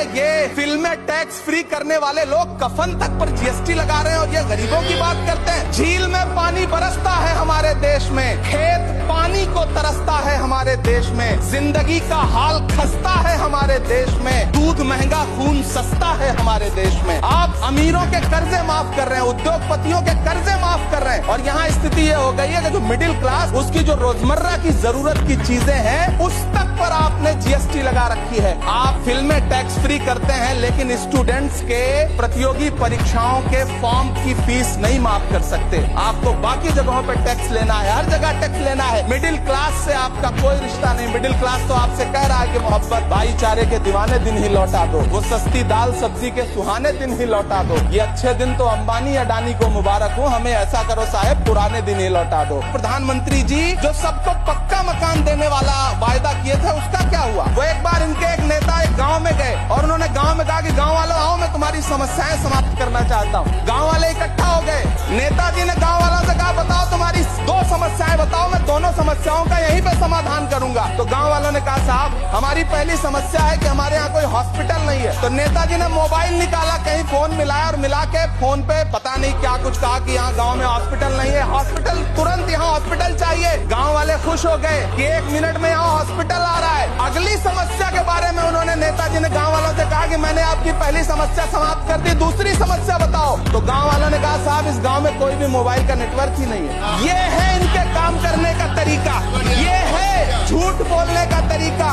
ये फिल्में tax free करने वाले लोग कफन तक पर जीएसटी लगा रहे हैं और ये गरीबों की बात करते हैं। झील में पानी बरसता है हमारे देश में, खेत पानी को तरसता है हमारे देश में, जिंदगी का हाल खस्ता है हमारे देश में, दूध महंगा खून सस्ता है हमारे देश में। आप अमीरों के कर्जे माफ कर रहे हैं, उद्योगपतियों के कर्जे माफ कर रहे हैं और यहाँ स्थिति ये हो गई है कि जो मिडिल क्लास, उसकी जो रोजमर्रा की जरूरत की चीजें हैं उस तक पर आपने जीएसटी लगा रखी है। आप फिल्में टैक्स फ्री करते हैं लेकिन स्टूडेंट्स के प्रतियोगी परीक्षाओं के फॉर्म की फीस नहीं माफ कर सकते। आपको बाकी जगहों पर टैक्स लेना है, हर जगह टैक्स लेना है। मिडिल क्लास से आपका कोई रिश्ता नहीं। मिडिल क्लास तो आपसे कह रहा है कि मोहब्बत भाईचारे के दीवाने दिन ही लौटा दो, वो सस्ती दाल सब्जी के सुहाने दिन ही लौटा दो। ये अच्छे दिन तो अंबानी अडानी को मुबारक हो, हमें ऐसा करो साहब पुराने दिन ही लौटा दो। प्रधानमंत्री जी जो सबको पक्का मकान देने वाला वायदा किए थे उसका क्या हुआ? वो एक बार इनके एक नेता एक गांव में गए और उन्होंने गांव में कहा कि गांव वालों आओ, मैं तुम्हारी समस्याएं समाप्त करना चाहता हूँ। गांव वाले इकट्ठा हो गए, नेताजी ने गांव वालों से कहा बताओ तुम्हारी दो समस्याएं बताओ, मैं दोनों समस्याओं का यहीं पे समाधान करूंगा। तो गांव वालों ने कहा साहब हमारी पहली समस्या है कि हमारे यहाँ कोई हॉस्पिटल नहीं है। तो नेताजी ने मोबाइल निकाला, कहीं फोन मिलाया और मिला के फोन पे पता नहीं क्या कुछ कहा कि यहाँ गांव में हॉस्पिटल नहीं है, हॉस्पिटल तुरंत यहाँ हॉस्पिटल चाहिए। गांव वाले खुश हो गए कि 1 मिनट में यहाँ हॉस्पिटल आ रहा है। अगली समस्या के बारे में उन्होंने नेताजी ने गांव वालों से कहा कि मैंने आपकी पहली समस्या समाप्त कर दी, दूसरी समस्या बताओ। तो गांव वालों ने कहा साहब इस गांव में कोई भी मोबाइल का नेटवर्क ही नहीं है। ये है इनके काम करने का तरीका, ये है झूठ बोलने का तरीका।